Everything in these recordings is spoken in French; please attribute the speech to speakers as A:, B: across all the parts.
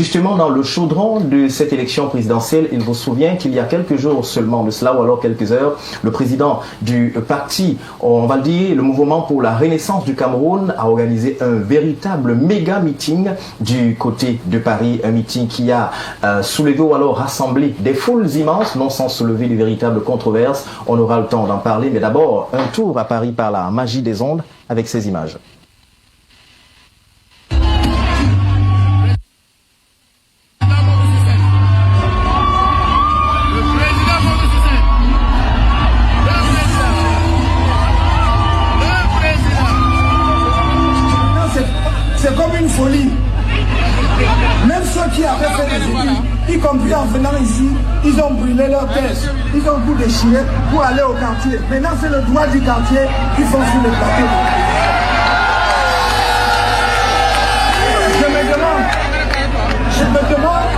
A: justement, dans le chaudron de cette élection présidentielle, il vous souvient qu'il y a quelques jours seulement de cela, ou alors quelques heures, le président du parti, on va le dire, le mouvement pour la renaissance du Cameroun, a organisé un véritable méga meeting du côté de Paris, un meeting qui a soulevé ou alors rassemblé des foules immenses, non sans soulever de véritables controverses. On aura le temps d'en parler, mais d'abord, un tour à Paris par la magie des ondes avec ces images.
B: C'est comme une folie. Même ceux qui avaient fait des études, y compris en venant ici, ils ont brûlé leur thèse, ils ont tout déchiré pour aller au quartier. Maintenant, c'est le droit du quartier qu'ils font sur le plateau. Je me demande,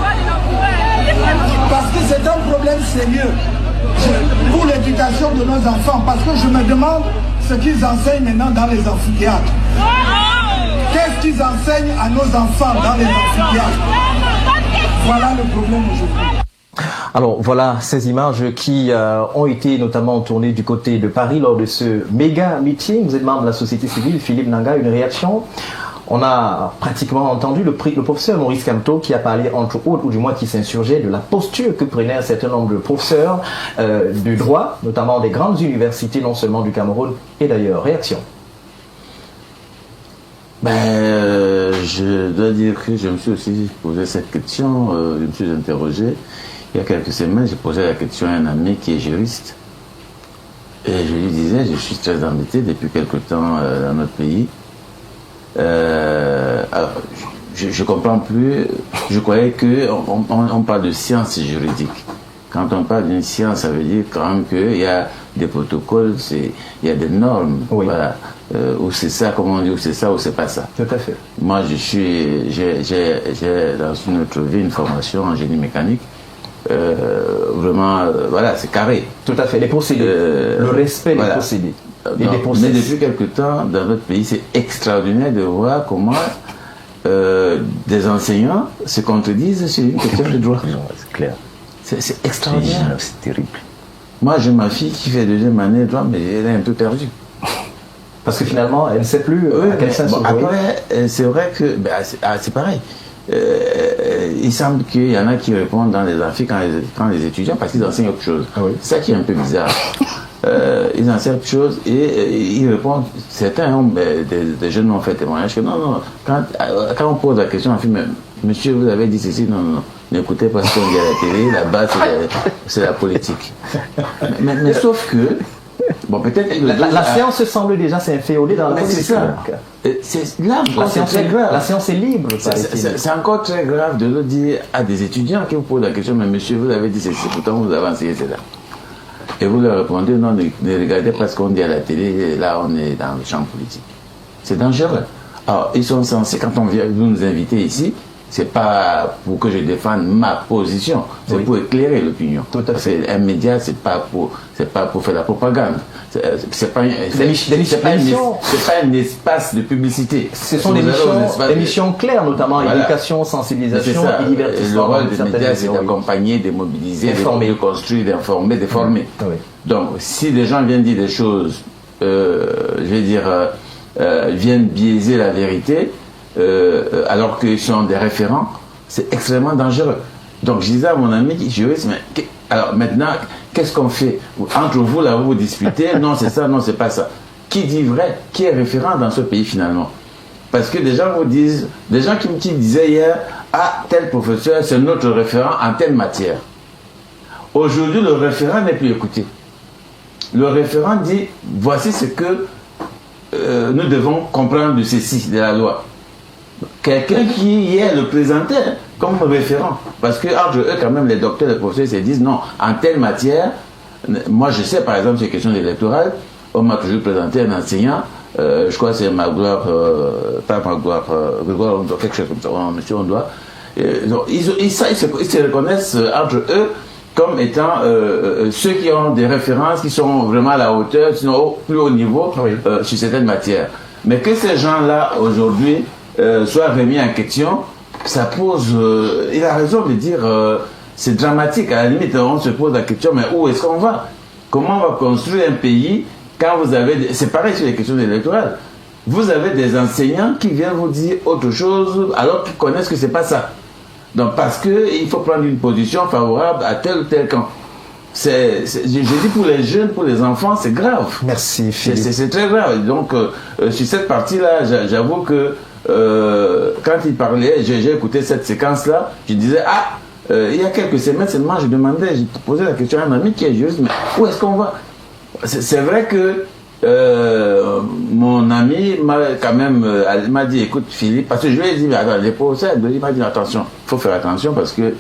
B: parce que c'est un problème sérieux pour l'éducation de nos enfants, parce que je me demande ce qu'ils enseignent maintenant dans les amphithéâtres. Qu'est-ce qu'ils enseignent à nos enfants dans les amphithéâtres? Voilà le problème aujourd'hui.
A: Alors voilà ces images qui ont été notamment tournées du côté de Paris lors de ce méga meeting. Vous êtes membre de la société civile, Philippe Nanga, une réaction? On a pratiquement entendu le professeur Maurice Kamto qui a parlé entre autres, ou du moins qui s'insurgeait de la posture que prenaient un certain nombre de professeurs du droit, notamment des grandes universités, non seulement du Cameroun et d'ailleurs. Réaction?
C: Je dois dire que je me suis aussi posé cette question, je me suis interrogé. Il y a quelques semaines, j'ai posé la question à un ami qui est juriste. Et je lui disais, je suis très embêté depuis quelque temps dans notre pays. Alors, je ne comprends plus, je croyais qu'on parle de science juridique. Quand on parle d'une science, ça veut dire quand même qu'il y a des protocoles, il y a des normes.
A: Oui.
C: Voilà. Ou c'est ça, comme on dit, ou c'est ça, ou c'est pas ça.
A: Tout à fait.
C: Moi, j'ai dans une autre vie une formation en génie mécanique. Vraiment, voilà, c'est carré.
A: Tout à fait. Les procédés. Le respect des procédés.
C: Mais depuis quelque temps, dans notre pays, c'est extraordinaire de voir comment des enseignants se contredisent sur une question de droit.
A: C'est clair.
C: C'est extraordinaire.
A: C'est terrible.
C: Moi, j'ai ma fille qui fait deuxième année de droit, mais elle est un peu perdue.
A: Parce que finalement, elle ne sait plus à quel sens se vouer.
C: Après, c'est vrai que c'est parein. Il semble qu'il y en a qui répondent dans les amphis quand les étudiants, parce qu'ils enseignent autre chose.
A: Oui.
C: C'est ça qui est un peu bizarre. Ils enseignent autre chose et ils répondent. Certains des jeunes ont fait témoignage que non, quand on pose la question, on fait, mais monsieur, vous avez dit ceci, non, n'écoutez pas ce qu'on dit à la télé, là-bas c'est la politique. Mais sauf que, bon, peut-être
A: la science semble déjà s'inféoler dans la politique.
C: C'est ça. Là,
A: la science est libre.
C: C'est encore très grave de le dire à des étudiants qui vous posent la question, mais monsieur, vous avez dit ceci, pourtant vous avez enseigné cela. Et vous leur répondez, non, ne regardez pas ce qu'on dit à la télé, là on est dans le champ politique. C'est dangereux. Alors, ils sont censés, quand on vient nous inviter ici, c'est pas pour que je défende ma position, c'est pour éclairer l'opinion.
A: Tout à fait.
C: Un média, c'est pas pour faire la propagande. C'est pas un espace de publicité.
A: Ce sont des émissions claires, notamment éducation, sensibilisation et divertissement.
C: Le rôle des médias, c'est d'accompagner, de mobiliser, de construire, d'informer, de former.
A: Oui.
C: Donc, si des gens viennent dire des choses, viennent biaiser la vérité, alors qu'ils sont des référents, c'est extrêmement dangereux. Donc je disais à mon ami qui est juriste, mais alors maintenant, qu'est-ce qu'on fait? Entre vous, là, vous disputez, non c'est ça, non c'est pas ça. Qui dit vrai? Qui est référent dans ce pays finalement? Parce que des gens vous disent, des gens qui disaient hier, ah, tel professeur, c'est notre référent en telle matière. Aujourd'hui, le référent n'est plus écouté. Le référent dit, voici ce que nous devons comprendre de ceci, de la loi. Quelqu'un qui est le présentait comme référent. Parce que entre eux, quand même, les docteurs, les professeurs se disent non, en telle matière, moi je sais par exemple sur les questions électorales, on m'a toujours présenté un enseignant, je crois que c'est Magloire, pas Magloire, Grégoire, quelque chose comme ça, monsieur Ondoa. Ils se reconnaissent entre eux comme étant ceux qui ont des références qui sont vraiment à la hauteur, sinon au plus haut niveau sur certaines matières. Mais que ces gens-là, aujourd'hui, soient remis en question, ça pose... il a raison de dire, c'est dramatique. À la limite, on se pose la question, mais où est-ce qu'on va? Comment on va construire un pays quand vous avez... C'est pareil sur les questions électorales. Vous avez des enseignants qui viennent vous dire autre chose alors qu'ils connaissent que c'est pas ça. Donc parce qu'il faut prendre une position favorable à tel ou tel camp. Je dis pour les jeunes, pour les enfants, c'est grave.
A: Merci Philippe.
C: C'est très grave. Donc sur cette partie-là, j'avoue que quand il parlait, j'ai écouté cette séquence-là, je disais, il y a quelques semaines seulement, j'ai posé la question à un ami qui est juriste, mais où est-ce qu'on va? C'est vrai que mon ami m'a dit, écoute Philippe, parce que je lui ai dit, mais attends, les professeurs, il m'a dit, attention, il faut faire attention parce que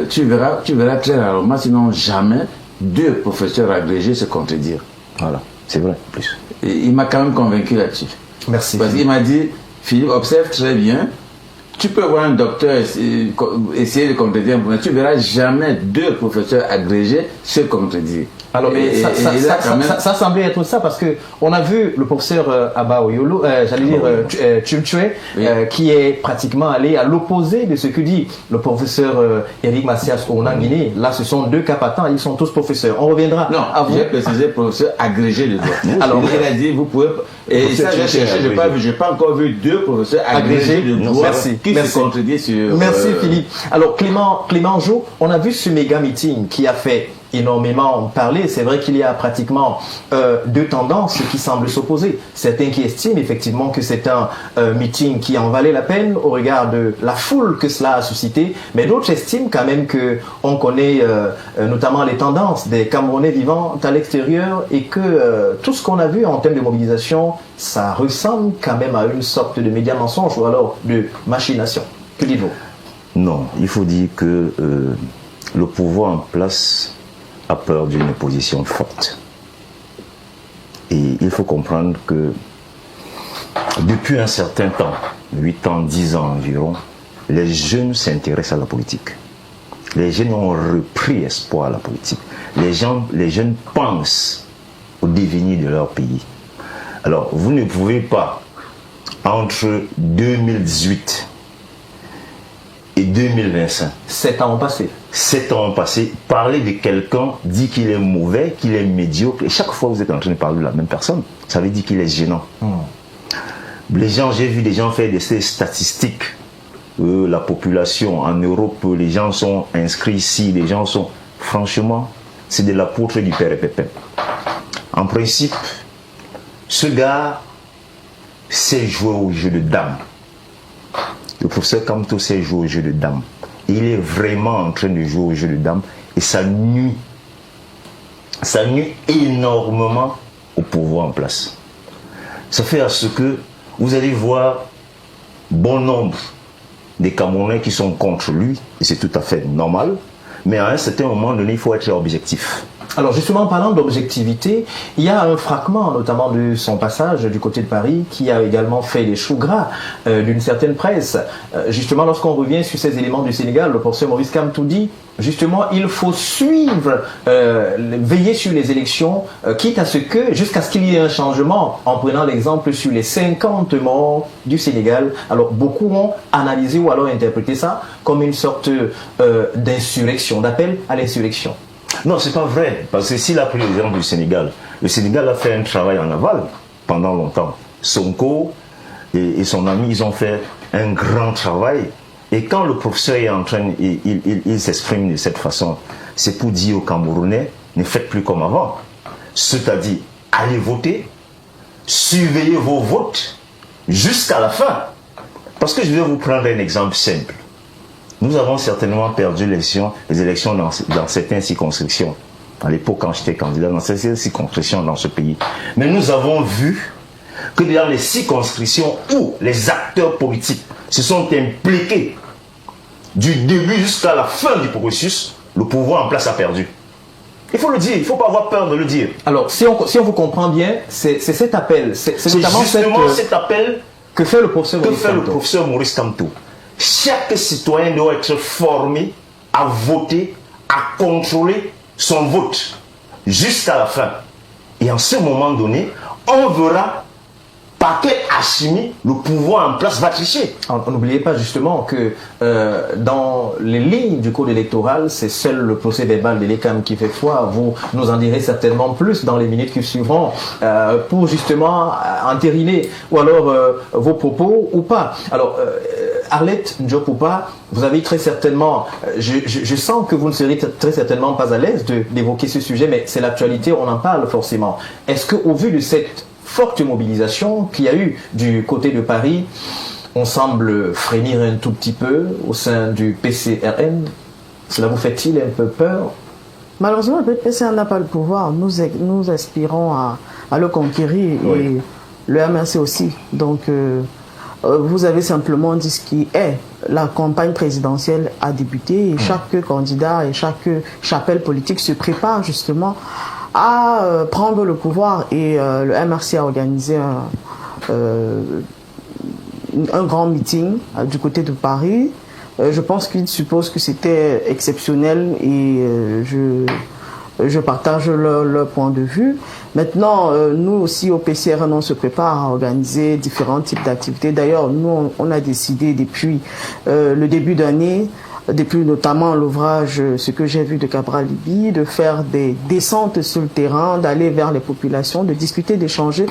C: tu verras clairement, sinon jamais 2 professeurs agrégés se contredire.
D: Voilà, c'est vrai, en plus.
C: Et il m'a quand même convaincu là-dessus.
A: Merci.
C: Parce qu'il m'a dit, Philippe, observe très bien, tu peux voir un docteur essayer de contredire, mais tu verras jamais 2 professeurs agrégés se contredire.
A: Alors, mais ça semblait être ça parce que on a vu le professeur Abba Oyolo, Chumchwe, qui est pratiquement allé à l'opposé de ce que dit le professeur Eric Macias Onangini. Là, ce sont 2 cas patents, ils sont tous professeurs. On reviendra.
C: Non, j'ai précisé professeur agrégé de droit. Alors, il a dit, vous pouvez. Et ça, j'ai cherché, je n'ai pas encore vu 2 professeurs agrégés de droit qui se contredisent sur.
A: Merci Philippe. Alors, Clément Jo, on a vu ce méga meeting qui a fait énormément parler. C'est vrai qu'il y a pratiquement 2 tendances qui semblent s'opposer. Certains qui estiment effectivement que c'est un meeting qui en valait la peine au regard de la foule que cela a suscité, mais d'autres estiment quand même que on connaît notamment les tendances des Camerounais vivant à l'extérieur et que tout ce qu'on a vu en termes de mobilisation, ça ressemble quand même à une sorte de média mensonge ou alors de machination. Que dites-vous?
D: Non, il faut dire que le pouvoir en place a peur d'une opposition forte. Et il faut comprendre que depuis un certain temps, 8 ans, 10 ans environ, les jeunes s'intéressent à la politique. Les jeunes ont repris espoir à la politique. Les jeunes pensent au devenir de leur pays. Alors, vous ne pouvez pas, entre 2018 et 2025,
A: 7 ans ont passé.
D: 7 ans ont passé, parler de quelqu'un dit qu'il est mauvais, qu'il est médiocre, et chaque fois que vous êtes en train de parler de la même personne, ça veut dire qu'il est gênant. Les gens, j'ai vu des gens faire des statistiques, la population en Europe, les gens sont inscrits ici, les gens sont... Franchement, c'est de l'apôtre du Père et Pépin. En principe, ce gars sait jouer au jeu de dames. Le professeur Kamto sait jouer au jeu de dames. Il est vraiment en train de jouer au jeu de dames et ça nuit énormément au pouvoir en place. Ça fait à ce que vous allez voir bon nombre des Camerounais qui sont contre lui, et c'est tout à fait normal, mais à un certain moment donné, il faut être objectif.
A: Alors justement, en parlant d'objectivité, il y a un fragment, notamment de son passage du côté de Paris, qui a également fait les choux gras d'une certaine presse. Justement, lorsqu'on revient sur ces éléments du Sénégal, le professeur Maurice Kamto dit, justement, il faut suivre, veiller sur les élections, quitte à ce que, jusqu'à ce qu'il y ait un changement, en prenant l'exemple sur les 50 morts du Sénégal. Alors, beaucoup ont analysé ou alors interprété ça comme une sorte d'insurrection, d'appel à l'insurrection.
D: Non, c'est pas vrai, parce que s'il a pris l'exemple du Sénégal, le Sénégal a fait un travail en aval pendant longtemps. Sonko et son ami, ils ont fait un grand travail. Et quand le professeur est en train, il s'exprime de cette façon, c'est pour dire aux Camerounais, ne faites plus comme avant. C'est-à-dire, allez voter, surveillez vos votes jusqu'à la fin. Parce que je vais vous prendre un exemple simple. Nous avons certainement perdu les élections dans certaines circonscriptions. À l'époque, quand j'étais candidat, dans certaines circonscriptions dans ce pays. Mais nous avons vu que dans les circonscriptions où les acteurs politiques se sont impliqués du début jusqu'à la fin du processus, le pouvoir en place a perdu. Il faut le dire, il ne faut pas avoir peur de le dire.
A: Alors, si on vous comprend bien, c'est cet appel, c'est notamment
D: justement cet appel
A: que fait le professeur
D: Maurice Kamto. Chaque citoyen doit être formé à voter, à contrôler son vote jusqu'à la fin. Et en ce moment donné, on verra paquet Hachimi, le pouvoir en place va tricher.
A: N'oubliez pas justement que dans les lignes du code électoral, c'est seul le procès verbal de l'ECAM qui fait foi. Vous nous en direz certainement plus dans les minutes qui suivront pour justement entériner ou alors vos propos ou pas. Alors, Arlette Ndiopoupa, vous avez très certainement, je sens que vous ne serez très certainement pas à l'aise d'évoquer ce sujet, mais c'est l'actualité, on en parle forcément. Est-ce qu'au vu de cette forte mobilisation qu'il y a eu du côté de Paris, on semble frémir un tout petit peu au sein du PCRN? Cela vous fait-il un peu peur?
E: Malheureusement, le PCRN n'a pas le pouvoir. Nous aspirons à le conquérir, oui. Et le MRC aussi. Donc, vous avez simplement dit ce qui est. La campagne présidentielle a débuté et chaque candidat et chaque chapelle politique se prépare justement à prendre le pouvoir. Et le MRC a organisé un grand meeting du côté de Paris. Je pense qu'il suppose que c'était exceptionnel et je partage leur point de vue. Maintenant, nous aussi au PCRN, on se prépare à organiser différents types d'activités. D'ailleurs, nous, on a décidé depuis le début d'année, depuis notamment l'ouvrage Ce que j'ai vu de Cabral Libye, de faire des descentes sur le terrain, d'aller vers les populations, de discuter, d'échanger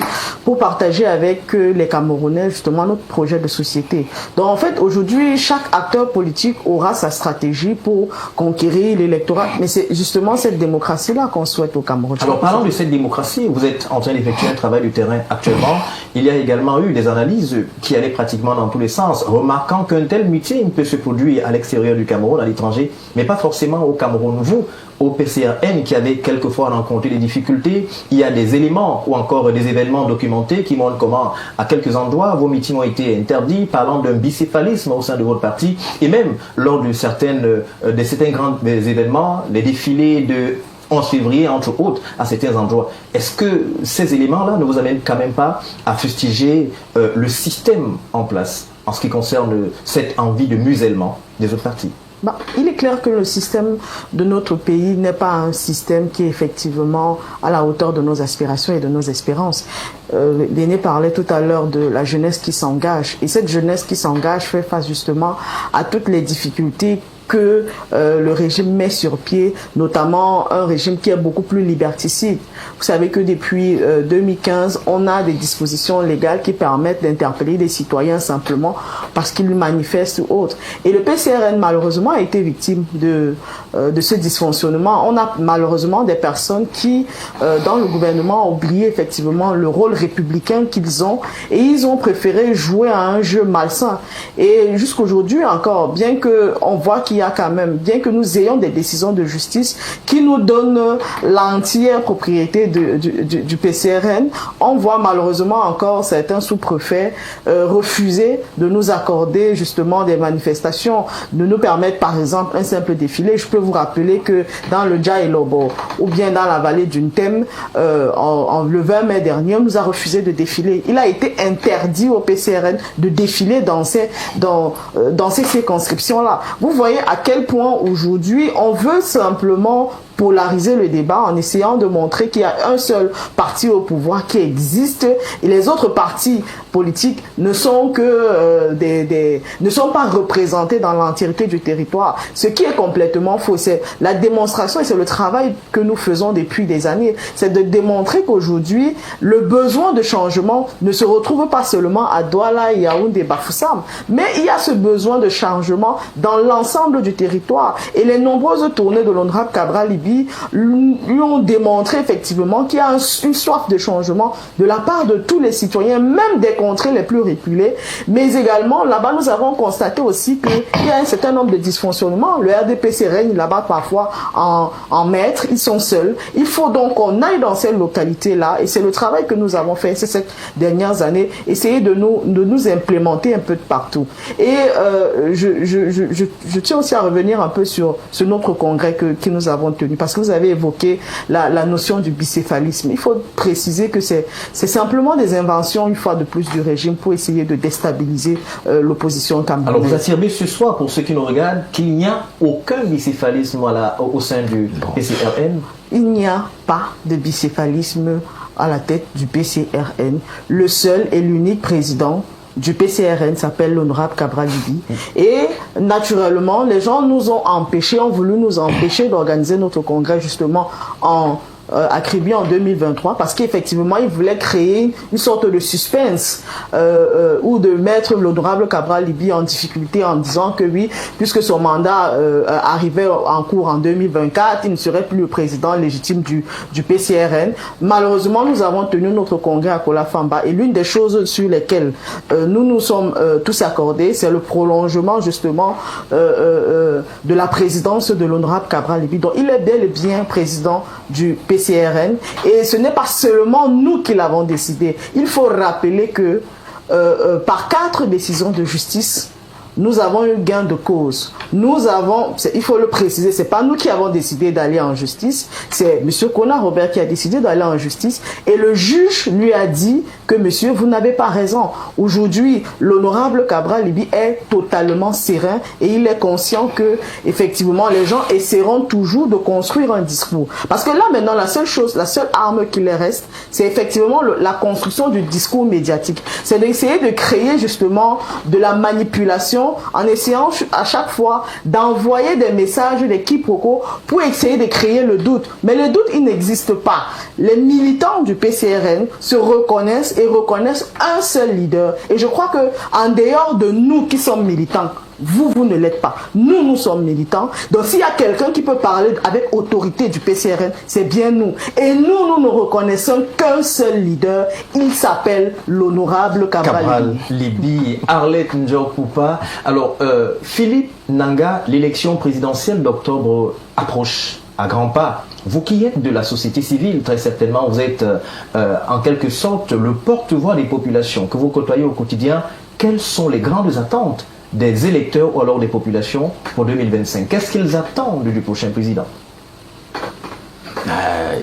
E: pour partager avec les Camerounais justement notre projet de société. Donc en fait, aujourd'hui, chaque acteur politique aura sa stratégie pour conquérir l'électorat, mais c'est justement cette démocratie-là qu'on souhaite au Cameroun.
A: Alors parlant de cette démocratie, vous êtes en train d'effectuer un travail de terrain actuellement. Il y a également eu des analyses qui allaient pratiquement dans tous les sens, remarquant qu'un tel meeting peut se produire à l'extérieur du Cameroun, à l'étranger, mais pas forcément au Cameroun. Vous, au PCRN, qui avez quelquefois rencontré des difficultés, il y a des éléments ou encore des événements documentés qui montrent comment, à quelques endroits, vos meetings ont été interdits, parlant d'un bicéphalisme au sein de votre parti, et même lors de certains grands événements, les défilés de 11 février, entre autres, à certains endroits. Est-ce que ces éléments-là ne vous amènent quand même pas à fustiger le système en place en ce qui concerne cette envie de musellement des autres partis?
E: Il est clair que le système de notre pays n'est pas un système qui est effectivement à la hauteur de nos aspirations et de nos espérances. L'aîné parlait tout à l'heure de la jeunesse qui s'engage. Et cette jeunesse qui s'engage fait face justement à toutes les difficultés que le régime met sur pied, notamment un régime qui est beaucoup plus liberticide. Vous savez que depuis 2015, on a des dispositions légales qui permettent d'interpeller des citoyens simplement parce qu'ils manifestent ou autre. Et le PCRN, malheureusement, a été victime de ce dysfonctionnement. On a malheureusement des personnes qui, dans le gouvernement, ont oublié effectivement le rôle républicain qu'ils ont et ils ont préféré jouer à un jeu malsain. Et jusqu'aujourd'hui encore, bien qu'on voit qu'il y a quand même, bien que nous ayons des décisions de justice qui nous donnent l'entière propriété du PCRN, on voit malheureusement encore certains sous-préfets refuser de nous accorder justement des manifestations, de nous permettre par exemple un simple défilé. Je peux vous rappeler que dans le Dja et Lobo ou bien dans la vallée d'une Thème, le 20 mai dernier, on nous a refusé de défiler. Il a été interdit au PCRN de défiler dans ces circonscriptions-là. Vous voyez à quel point aujourd'hui on veut simplement polariser le débat en essayant de montrer qu'il y a un seul parti au pouvoir qui existe et les autres partis politiques ne sont que ne sont pas représentés dans l'entièreté du territoire. Ce qui est complètement faux. C'est la démonstration et c'est le travail que nous faisons depuis des années. C'est de démontrer qu'aujourd'hui, le besoin de changement ne se retrouve pas seulement à Douala, Yaoundé, Bafoussam, mais il y a ce besoin de changement dans l'ensemble du territoire. Et les nombreuses tournées de l'honorable Cabral Libye lui ont démontré effectivement qu'il y a une soif de changement de la part de tous les citoyens, même des contrées les plus reculées. Mais également, là-bas, nous avons constaté aussi qu'il y a un certain nombre de dysfonctionnements. Le RDPC règne là-bas parfois en maître, ils sont seuls. Il faut donc qu'on aille dans ces localités-là, et c'est le travail que nous avons fait ces dernières années, essayer de nous implémenter un peu de partout. Et je tiens aussi à revenir un peu sur notre congrès que nous avons tenu, parce que vous avez évoqué la notion du bicéphalisme. Il faut préciser que c'est simplement des inventions, une fois de plus, du régime pour essayer de déstabiliser l'opposition camerounaise.
A: Alors vous affirmez ce soir, pour ceux qui nous regardent, qu'il n'y a aucun bicéphalisme au sein du PCRN?
E: Il n'y a pas de bicéphalisme à la tête du PCRN. Le seul et l'unique président du PCRN s'appelle l'honorable Cabral Libye. Et naturellement, les gens nous ont voulu nous empêcher d'organiser notre congrès justement à Kribi en 2023 parce qu'effectivement ils voulaient créer une sorte de suspense ou de mettre l'honorable Cabral Libye en difficulté en disant que oui, puisque son mandat arrivait en cours en 2024, il ne serait plus le président légitime du PCRN. Malheureusement, nous avons tenu notre congrès à Kola-Famba et l'une des choses sur lesquelles nous nous sommes tous accordés, c'est le prolongement justement de la présidence de l'honorable Cabral Libye. Donc il est bel et bien président du PCRN et ce n'est pas seulement nous qui l'avons décidé. Il faut rappeler que par 4 décisions de justice, nous avons eu gain de cause. Il faut le préciser, c'est pas nous qui avons décidé d'aller en justice, c'est M. Kona Robert qui a décidé d'aller en justice et le juge lui a dit que monsieur, vous n'avez pas raison. Aujourd'hui, l'honorable Cabral Libye est totalement serein et il est conscient que, effectivement, les gens essaieront toujours de construire un discours. Parce que là, maintenant, la seule arme qui leur reste, c'est effectivement la construction du discours médiatique. C'est d'essayer de créer, justement, de la manipulation en essayant à chaque fois d'envoyer des messages, des quiproquos pour essayer de créer le doute. Mais le doute, il n'existe pas. Les militants du PCRN se reconnaissent et reconnaissent un seul leader. Et je crois que en dehors de nous qui sommes militants, vous ne l'êtes pas. Nous sommes militants. Donc s'il y a quelqu'un qui peut parler avec autorité du PCRN, c'est bien nous. Et nous ne reconnaissons qu'un seul leader. Il s'appelle l'honorable Cabral
A: Libye. Arlette Ndjokoupa. Alors, Philippe Nanga, l'élection présidentielle d'octobre approche à grands pas. Vous qui êtes de la société civile, très certainement, vous êtes en quelque sorte le porte-voix des populations que vous côtoyez au quotidien. Quelles sont les grandes attentes des électeurs ou alors des populations pour 2025? Qu'est-ce qu'ils attendent du prochain président?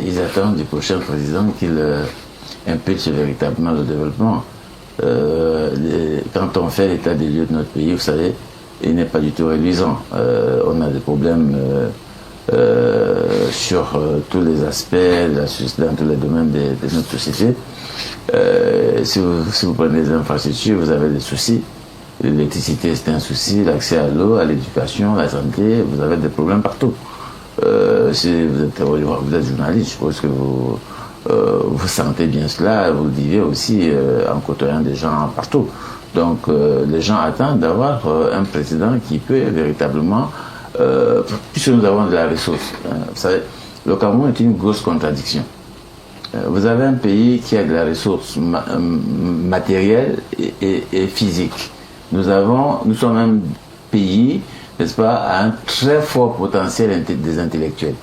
C: Ils attendent du prochain président qu'il impulse véritablement le développement. Quand on fait l'état des lieux de notre pays, vous savez, il n'est pas du tout réduisant. On a des problèmes sur tous les aspects, dans tous les domaines de notre société. Si vous prenez les infrastructures, vous avez des soucis. L'électricité, c'est un souci, l'accès à l'eau, à l'éducation, à la santé, vous avez des problèmes partout. Si vous êtes journaliste, je suppose que vous sentez bien cela, vous le vivez aussi en côtoyant des gens partout. Donc les gens attendent d'avoir un président qui peut véritablement, puisque nous avons de la ressource. Vous savez, le Cameroun est une grosse contradiction. Vous avez un pays qui a de la ressource matérielle et physique. Nous sommes un pays, n'est-ce pas, à un très fort potentiel des intellectuels.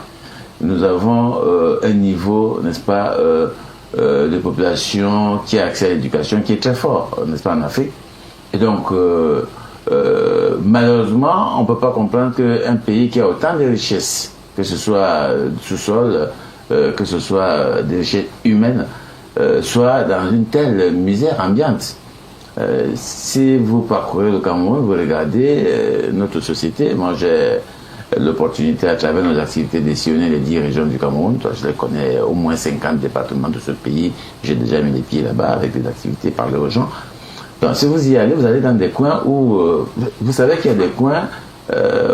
C: Nous avons un niveau, n'est-ce pas, de population qui a accès à l'éducation qui est très fort, n'est-ce pas, en Afrique. Et donc, malheureusement, on ne peut pas comprendre qu'un pays qui a autant de richesses, que ce soit sous-sol, que ce soit des richesses humaines, soit dans une telle misère ambiante. Si vous parcourez le Cameroun, vous regardez notre société. Moi, j'ai l'opportunité à travers nos activités de sillonner les 10 régions du Cameroun. Je les connais au moins 50 départements de ce pays. J'ai déjà mis les pieds là-bas avec des activités, parler aux gens. Donc, si vous y allez, vous allez dans des coins où vous savez qu'il y a des coins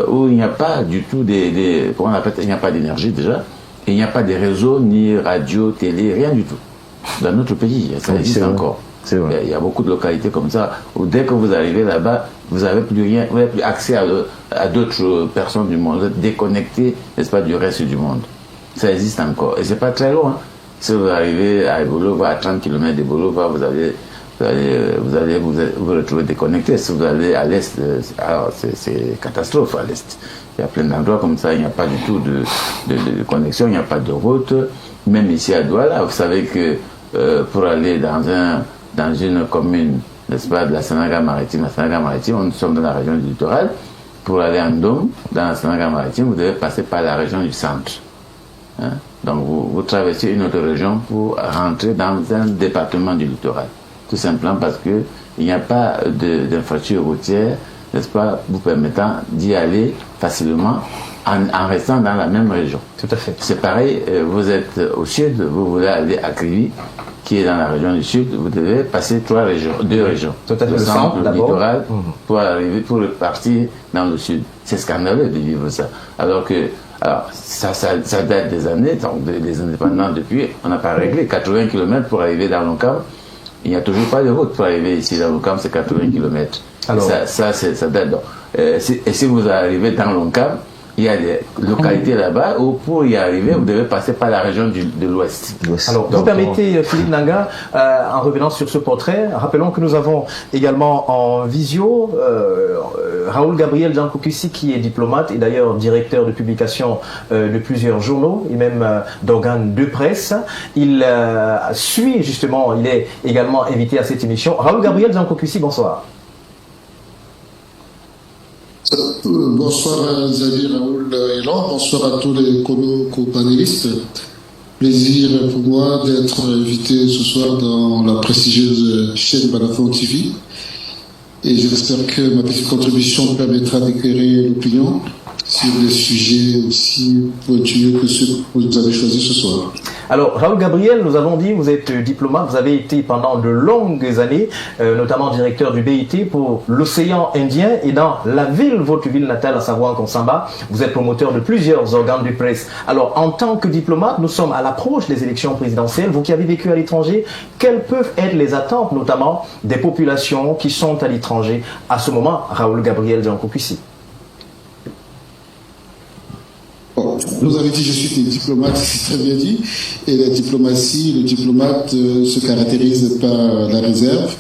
C: où il n'y a pas du tout comment on appelle, il n'y a pas d'énergie déjà, et il n'y a pas de réseau, ni radio, télé, rien du tout. Dans notre pays, ça existe encore. Il y a beaucoup de localités comme ça où dès que vous arrivez là-bas, vous n'avez plus rien, vous n'avez plus accès à d'autres personnes du monde. Vous êtes déconnecté, n'est-ce pas, du reste du monde. Ça existe encore. Et c'est pas très loin. Si vous arrivez à Ebolova, à 30 km d'Ebolova, vous allez vous retrouver déconnecté. Si vous allez à l'est, alors c'est catastrophe à l'est. Il y a plein d'endroits comme ça, il n'y a pas du tout de connexion, il n'y a pas de route. Même ici à Douala, vous savez que pour aller dans une commune, n'est-ce pas, de la Sénégal-Maritime, nous sommes dans la région du littoral. Pour aller en Dôme, dans la Sénégal-Maritime, vous devez passer par la région du centre. Hein? Donc vous traversez une autre région pour rentrer dans un département du littoral. Tout simplement parce qu'il n'y a pas d'infrastructure routière, n'est-ce pas, vous permettant d'y aller facilement en restant dans la même région.
A: Tout à fait.
C: C'est pareil, vous êtes au sud, vous voulez aller à Krivi, qui est dans la région du sud, vous devez passer deux régions.
A: Tout à fait.
C: Le centre, le
A: d'abord.
C: littoral, pour partir dans le sud. C'est scandaleux de vivre ça. Alors ça date des années, donc des indépendants depuis, on n'a pas réglé 80 km pour arriver dans l'Oncam. Il n'y a toujours pas de route pour arriver ici dans l'Oncam, c'est 80 km.
A: Alors,
C: ça date. Donc, et si vous arrivez dans l'Oncam, il y a des localités là-bas où pour y arriver, vous devez passer par la région de l'Ouest.
A: Alors, vous permettez, Philippe Nanga, en revenant sur ce portrait, rappelons que nous avons également en visio Raoul Gabriel Jankokussi, qui est diplomate et d'ailleurs directeur de publication de plusieurs journaux et même d'organes de presse. Il suit justement, il est également invité à cette émission. Raoul Gabriel Jankokussi, bonsoir.
F: Bonsoir Xavier Raoul Elan, bonsoir à tous les co-panélistes. Plaisir pour moi d'être invité ce soir dans la prestigieuse chaîne Balafon TV. Et j'espère que ma petite contribution permettra d'éclairer l'opinion sur des sujets aussi pointus que ceux que vous avez choisis ce soir.
A: Alors, Raoul Gabriel, nous avons dit, vous êtes diplomate, vous avez été pendant de longues années, notamment directeur du BIT pour l'océan Indien et dans la ville, votre ville natale, à savoir Konsamba, vous êtes promoteur de plusieurs organes de presse. Alors, en tant que diplomate, nous sommes à l'approche des élections présidentielles. Vous qui avez vécu à l'étranger, quelles peuvent être les attentes, notamment des populations qui sont à l'étranger à ce moment, Raoul Gabriel Jankokussi?
F: Vous avez dit, je suis diplomate, c'est très bien dit. Et la diplomatie, le diplomate se caractérise par la réserve.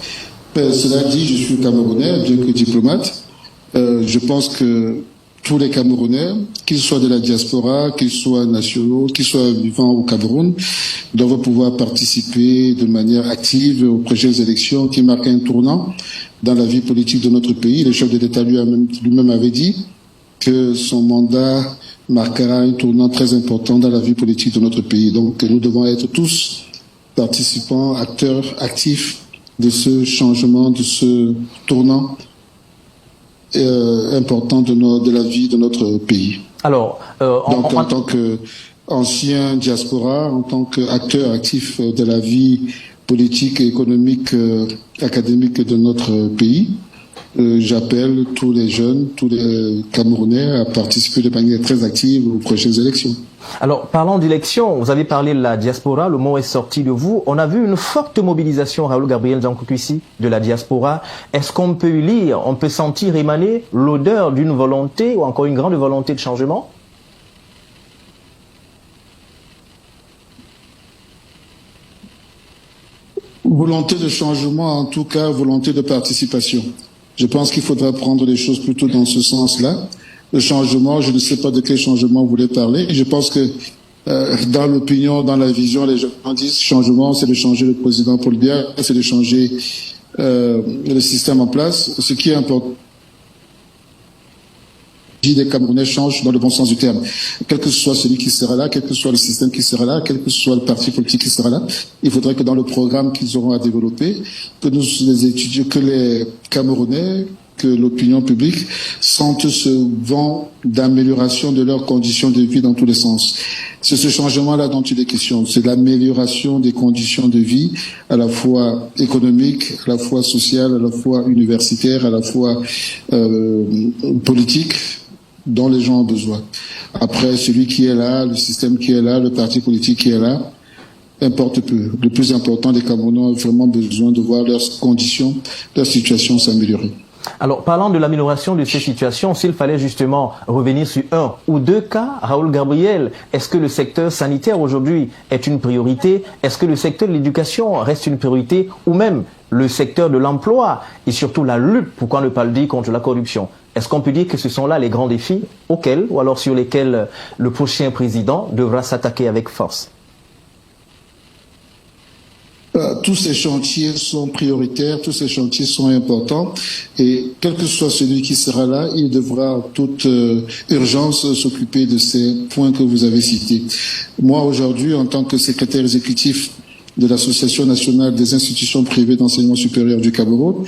F: Cela dit, je suis Camerounais, bien que diplomate. Je pense que tous les Camerounais, qu'ils soient de la diaspora, qu'ils soient nationaux, qu'ils soient vivants au Cameroun, doivent pouvoir participer de manière active aux prochaines élections qui marquent un tournant dans la vie politique de notre pays. Le chef de l'État lui-même avait dit que son mandat marquera un tournant très important dans la vie politique de notre pays. Donc nous devons être tous participants, acteurs, actifs de ce changement, de ce tournant important de la vie de notre pays.
A: Alors,
F: donc en tant qu'ancien diaspora, en tant qu'acteur actif de la vie politique, économique, académique de notre pays, j'appelle tous les jeunes, tous les Camerounais à participer de manière très active aux prochaines élections.
A: Alors, parlant d'élections, vous avez parlé de la diaspora, le mot est sorti de vous. On a vu une forte mobilisation, Raoul Gabriel Jankokussi, de la diaspora. Est-ce qu'on peut lire, on peut sentir émaner l'odeur d'une volonté ou encore une grande volonté de changement?
F: Volonté de changement, en tout cas, volonté de participation. Je pense qu'il faudra prendre les choses plutôt dans ce sens-là. Le changement, je ne sais pas de quel changement vous voulez parler. Je pense que dans l'opinion, dans la vision, les gens disent changement, c'est de changer le président Paul Biya, c'est de changer le système en place. Ce qui est important, les Camerounais changent dans le bon sens du terme. Quel que soit celui qui sera là, quel que soit le système qui sera là, quel que soit le parti politique qui sera là, il faudrait que dans le programme qu'ils auront à développer, que nous les étudions, que les Camerounais, que l'opinion publique sentent ce vent d'amélioration de leurs conditions de vie dans tous les sens. C'est ce changement-là dont il est question. C'est l'amélioration des conditions de vie, à la fois économique, à la fois sociale, à la fois universitaire, à la fois politique, dont les gens ont besoin. Après, celui qui est là, le système qui est là, le parti politique qui est là, importe peu. Le plus important, les Camerounais ont vraiment besoin de voir leurs conditions, leur situation s'améliorer.
A: Alors, parlant de l'amélioration de ces situations, s'il fallait justement revenir sur un ou deux cas, Raoul Gabriel, est-ce que le secteur sanitaire aujourd'hui est une priorité? Est-ce que le secteur de l'éducation reste une priorité? Ou même le secteur de l'emploi et surtout la lutte, pourquoi ne pas le dire, contre la corruption? Est-ce qu'on peut dire que ce sont là les grands défis auxquels, ou alors sur lesquels le prochain président devra s'attaquer avec force?
F: Tous ces chantiers sont prioritaires, tous ces chantiers sont importants et quel que soit celui qui sera là, il devra en toute urgence s'occuper de ces points que vous avez cités. Moi, aujourd'hui, en tant que secrétaire exécutif de l'Association nationale des institutions privées d'enseignement supérieur du Cameroun,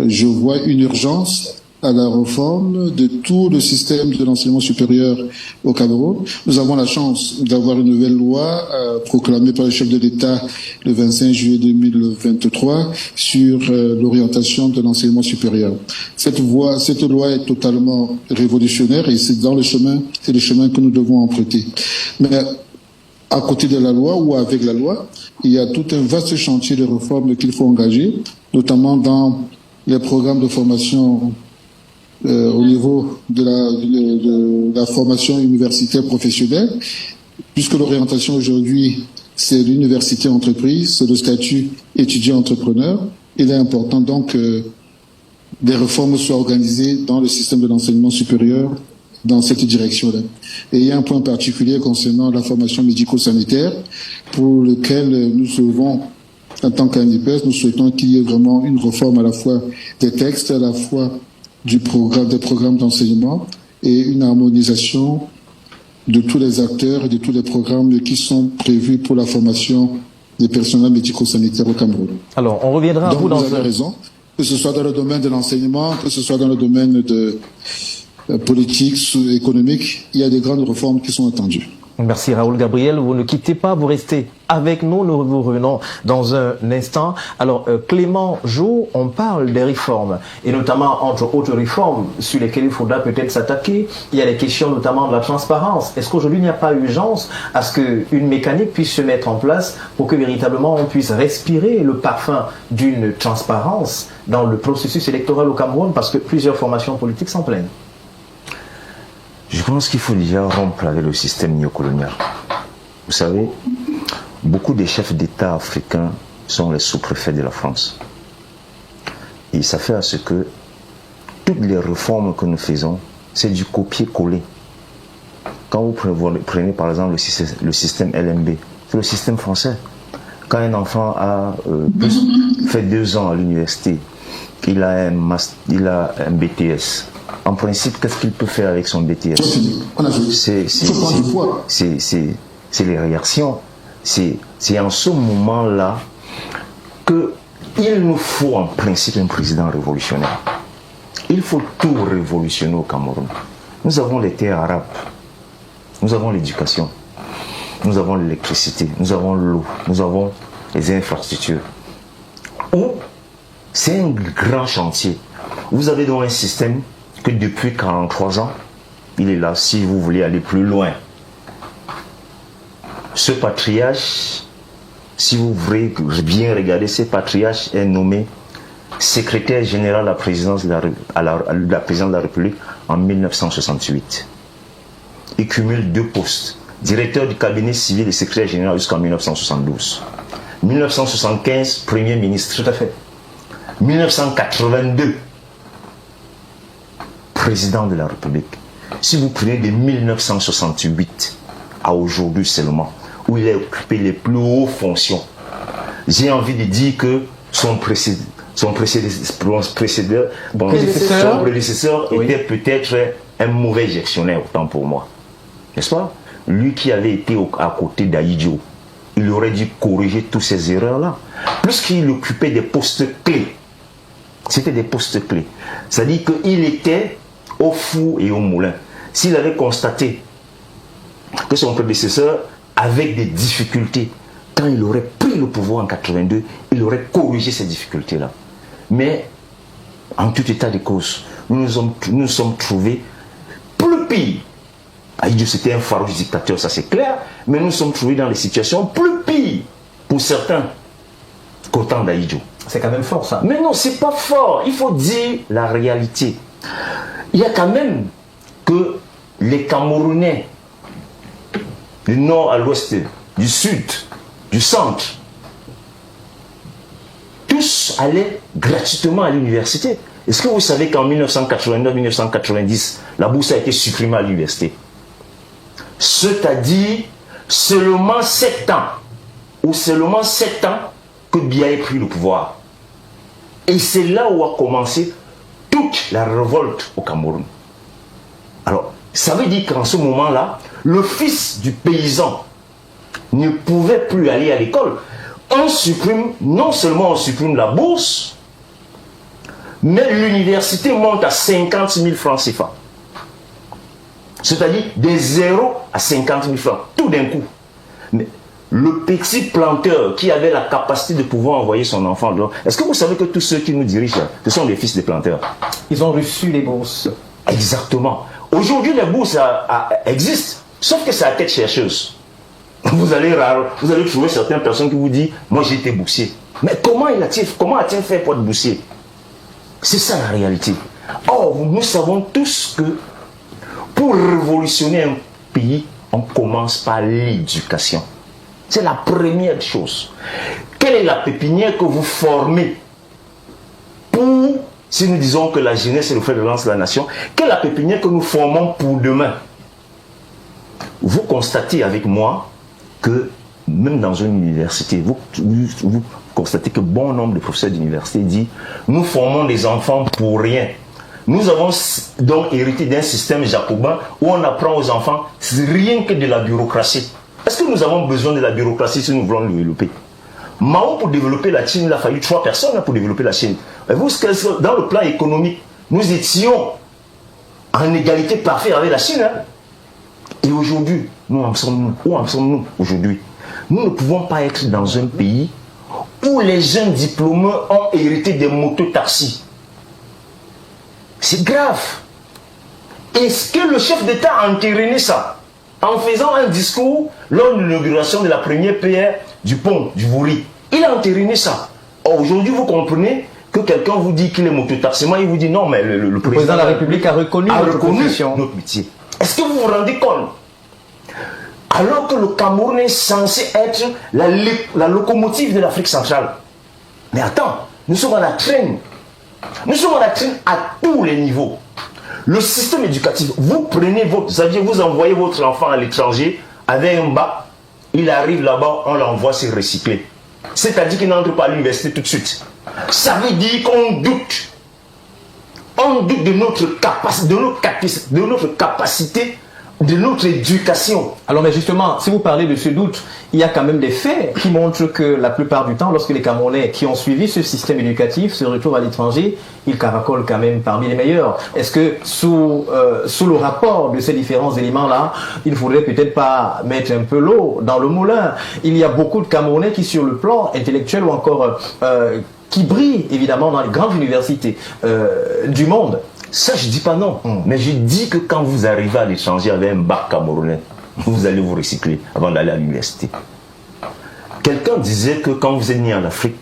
F: je vois une urgence à la réforme de tout le système de l'enseignement supérieur au Cameroun. Nous avons la chance d'avoir une nouvelle loi proclamée par le chef de l'État le 25 juillet 2023 sur l'orientation de l'enseignement supérieur. Cette loi est totalement révolutionnaire et c'est le chemin que nous devons emprunter. Mais à côté de la loi ou avec la loi, il y a tout un vaste chantier de réformes qu'il faut engager, notamment dans les programmes de formation au niveau de la formation universitaire professionnelle, puisque l'orientation aujourd'hui, c'est l'université entreprise, c'est le statut étudiant-entrepreneur. Il est important donc que des réformes soient organisées dans le système de l'enseignement supérieur dans cette direction-là. Et il y a un point particulier concernant la formation médico-sanitaire pour lequel nous souhaitons, en tant qu'ANIPES, nous souhaitons qu'il y ait vraiment une réforme à la fois des textes, à la fois des programmes d'enseignement et une harmonisation de tous les acteurs et de tous les programmes qui sont prévus pour la formation des personnels médico-sanitaires au Cameroun.
A: Alors, on reviendra à vous dans...
F: Vous avez raison, que ce soit dans le domaine de l'enseignement, que ce soit dans le domaine de politique, économique, il y a des grandes réformes qui sont attendues.
A: Merci Raoul Gabriel, vous ne quittez pas, vous restez avec nous, nous vous revenons dans un instant. Alors Clément Jo, on parle des réformes et notamment entre autres réformes sur lesquelles il faudra peut-être s'attaquer. Il y a les questions notamment de la transparence. Est-ce qu'aujourd'hui il n'y a pas urgence à ce qu'une mécanique puisse se mettre en place pour que véritablement on puisse respirer le parfum d'une transparence dans le processus électoral au Cameroun parce que plusieurs formations politiques s'en plaignent?
D: Je pense qu'il faut déjà rompre avec le système néocolonial. Vous savez, beaucoup des chefs d'État africains sont les sous-préfets de la France. Et ça fait à ce que toutes les réformes que nous faisons, c'est du copier-coller. Quand vous prenez par exemple le système LMB, c'est le système français. Quand un enfant a fait 2 ans à l'université, il a un BTS. En principe, qu'est-ce qu'il peut faire avec son BTS? C'est les réactions. C'est en ce moment-là qu'il nous faut en principe un président révolutionnaire. Il faut tout révolutionner au Cameroun. Nous avons les terres arabes, nous avons l'éducation, nous avons l'électricité, nous avons l'eau, nous avons les infrastructures. C'est un grand chantier. Vous avez donc un système que depuis 43 ans, il est là si vous voulez aller plus loin. Ce patriarche, si vous voulez bien regarder, ce patriarche est nommé secrétaire général à la présidence de la République en 1968. Il cumule 2 postes, directeur du cabinet civil et secrétaire général jusqu'en 1972. 1975, premier ministre.
A: Tout à fait.
D: 1982, président de la République. Si vous prenez de 1968 à aujourd'hui seulement, où il a occupé les plus hautes fonctions, j'ai envie de dire que son prédécesseur était peut-être un mauvais gestionnaire, autant pour moi. N'est-ce pas? Lui qui avait été à côté d'Aïdjo, il aurait dû corriger toutes ces erreurs-là. Puisqu'il occupait des postes clés, c'était des postes clés. C'est-à-dire qu'il était au four et au moulin. S'il avait constaté que son prédécesseur avait des difficultés, quand il aurait pris le pouvoir en 82, il aurait corrigé ces difficultés-là. Mais, en tout état de cause, nous nous sommes trouvés plus pire. Aïdjo, c'était un farouche dictateur, ça c'est clair, mais nous nous sommes trouvés dans des situations plus pires, pour certains, qu'au temps d'Aïdjo.
A: C'est quand même fort ça.
D: Mais non, c'est pas fort, il faut dire la réalité. Il y a quand même que les Camerounais, du nord à l'ouest, du sud, du centre, tous allaient gratuitement à l'université. Est-ce que vous savez qu'en 1989-1990, la bourse a été supprimée à l'université? C'est-à-dire seulement 7 ans, ou seulement 7 ans que Biya ait pris le pouvoir. Et c'est là où a commencé toute la révolte au Cameroun. Alors, ça veut dire qu'en ce moment-là, le fils du paysan ne pouvait plus aller à l'école. On supprime, non seulement on supprime la bourse, Mais l'université monte à 50 000 francs CFA. C'est-à-dire de 0 à 50 000 francs, tout d'un coup. Mais le petit planteur qui avait la capacité de pouvoir envoyer son enfant dehors, est-ce que vous savez que tous ceux qui nous dirigent, ce sont des fils de planteurs?
A: Ils ont reçu les bourses.
D: Exactement. Aujourd'hui, les bourses existent, sauf que c'est à tête chercheuse. Vous allez trouver certaines personnes qui vous disent, moi j'ai été boursier. Mais comment a-t-il fait pour être boursier? C'est ça la réalité. Or, nous savons tous que pour révolutionner un pays, on commence par l'éducation. C'est la première chose. Quelle est la pépinière que vous formez pour, si nous disons que la jeunesse est le fer de lance de la nation, quelle est la pépinière que nous formons pour demain? Vous constatez avec moi que même dans une université, vous constatez que bon nombre de professeurs d'université disent nous formons des enfants pour rien. Nous avons donc hérité d'un système jacobin où on apprend aux enfants rien que de la bureaucratie. Est-ce que nous avons besoin de la bureaucratie si nous voulons le développer? Mao, pour développer la Chine, il a fallu 3 personnes pour développer la Chine. Et vous, dans le plan économique, nous étions en égalité parfaite avec la Chine. Et aujourd'hui, où en sommes-nous aujourd'hui? Nous ne pouvons pas être dans un pays où les jeunes diplômés ont hérité des motos-taxis. C'est grave. Est-ce que le chef d'État a entériné ça en faisant un discours lors de l'inauguration de la première PR du pont du Vouri? Il a entériné ça. Aujourd'hui, vous comprenez que quelqu'un vous dit qu'il est mototaximan, il vous dit non, mais le président
A: de la République a reconnu
D: notre métier. Est-ce que vous vous rendez compte? Alors que le Cameroun est censé être la locomotive de l'Afrique centrale. Mais attends, nous sommes à la traîne. Nous sommes à la traîne à tous les niveaux. Le système éducatif, vous prenez vous envoyez votre enfant à l'étranger avec un bac, il arrive là-bas, on l'envoie se recycler. C'est-à-dire qu'il n'entre pas à l'université tout de suite. Ça veut dire qu'on doute. On doute de notre capacité, de notre éducation.
A: Alors, mais justement, si vous parlez de ce doute, il y a quand même des faits qui montrent que la plupart du temps, lorsque les Camerounais qui ont suivi ce système éducatif se retrouvent à l'étranger, ils caracolent quand même parmi les meilleurs. Est-ce que sous le rapport de ces différents éléments-là, il ne faudrait peut-être pas mettre un peu l'eau dans le moulin? Il y a beaucoup de Camerounais qui, sur le plan intellectuel ou encore qui brillent évidemment dans les grandes universités du monde.
D: Ça, je ne dis pas non. Mais je dis que quand vous arrivez à l'étranger avec un bac camerounais, vous allez vous recycler avant d'aller à l'université. Quelqu'un disait que quand vous êtes né en Afrique...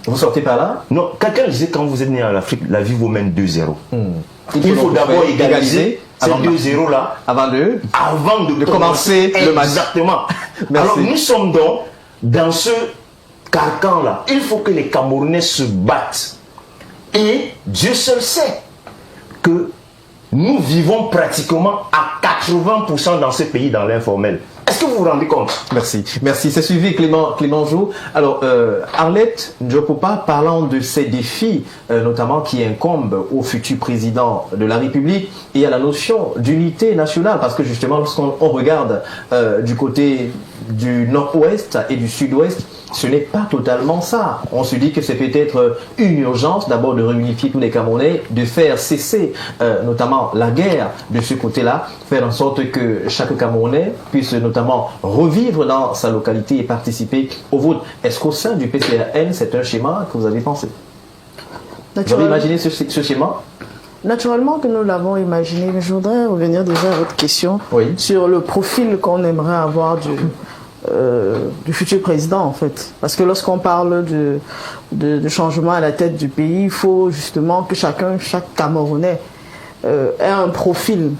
A: Vous sortez par là?
D: Non, quelqu'un disait que quand vous êtes né en Afrique, la vie vaut même 2-0. Il faut d'abord égaliser ces 2-0-là avant de commencer le match. Exactement. Alors nous sommes donc dans ce carcan-là. Il faut que les Camerounais se battent. Et Dieu seul sait que nous vivons pratiquement à 80% dans ce pays dans l'informel. Est-ce que vous vous rendez compte?
A: Merci. Merci. C'est suivi Clément Jou. Alors, Arlette Ndjokopa, parlant de ces défis, notamment qui incombent au futur président de la République et à la notion d'unité nationale, parce que justement, lorsqu'on regarde du côté du nord-ouest et du sud-ouest, ce n'est pas totalement ça. On se dit que c'est peut-être une urgence d'abord de réunifier tous les Camerounais, de faire cesser notamment la guerre de ce côté-là, faire en sorte que chaque Camerounais puisse notamment revivre dans sa localité et participer au vote. Est-ce qu'au sein du PCRN, c'est un schéma que vous avez pensé? Vous avez imaginé ce schéma?
E: Naturellement que nous l'avons imaginé, mais je voudrais revenir déjà à votre question sur le profil qu'on aimerait avoir du futur président, en fait. Parce que lorsqu'on parle de changement à la tête du pays, il faut justement que chaque Camerounais ait un profil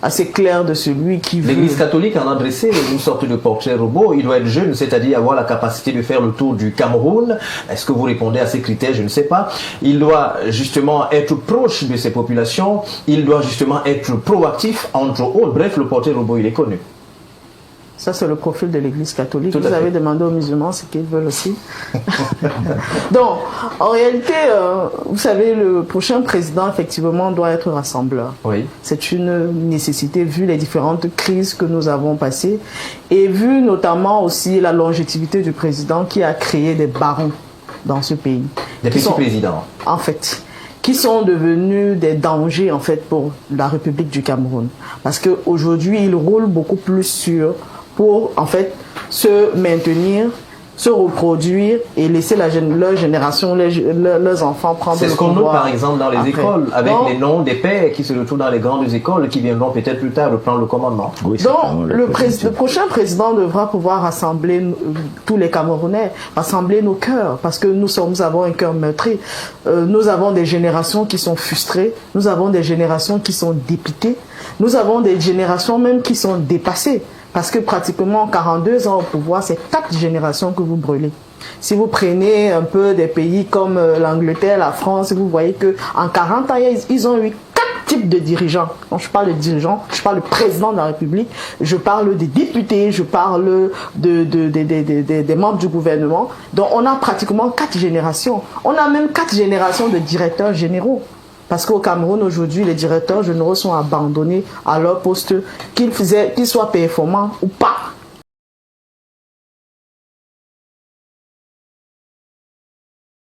E: assez clair de celui qui veut.
A: L'Église catholique en a dressé une sorte de portrait robot. Il doit être jeune, c'est-à-dire avoir la capacité de faire le tour du Cameroun. Est-ce que vous répondez à ces critères? Je ne sais pas. Il doit justement être proche de ses populations. Il doit justement être proactif, entre autres. Bref, le portrait robot, il est connu.
E: Ça, c'est le profil de l'Église catholique. Vous avez demandé aux musulmans ce qu'ils veulent aussi. Donc, en réalité, vous savez, le prochain président, effectivement, doit être rassembleur.
A: Oui.
E: C'est une nécessité, vu les différentes crises que nous avons passées, et vu notamment aussi la longévité du président qui a créé des barons dans ce pays.
A: Des petits présidents.
E: En fait, qui sont devenus des dangers en fait pour la République du Cameroun. Parce qu'aujourd'hui, ils roulent beaucoup plus pour en fait se maintenir, se reproduire et laisser leur génération, leurs enfants prendre le pouvoir.
A: C'est ce qu'on note par exemple dans les écoles, avec
E: donc,
A: les noms des pères qui se retrouvent dans les grandes écoles qui viendront peut-être plus tard prendre le commandement.
D: Oui,
E: donc le prochain président devra pouvoir rassembler tous les Camerounais, rassembler nos cœurs, parce que nous avons un cœur meurtri. Nous avons des générations qui sont frustrées, nous avons des générations qui sont dépitées, nous avons des générations même qui sont dépassées. Parce que pratiquement 42 ans au pouvoir, c'est 4 générations que vous brûlez. Si vous prenez un peu des pays comme l'Angleterre, la France, vous voyez que en 40 ans, ils ont eu 4 types de dirigeants. Quand je parle de dirigeants, je parle du président de la République, je parle des députés, je parle des membres du gouvernement. Donc on a pratiquement 4 générations. On a même 4 générations de directeurs généraux. Parce qu'au Cameroun, aujourd'hui, les directeurs généraux sont abandonnés à leur poste, qu'ils soient performants ou pas.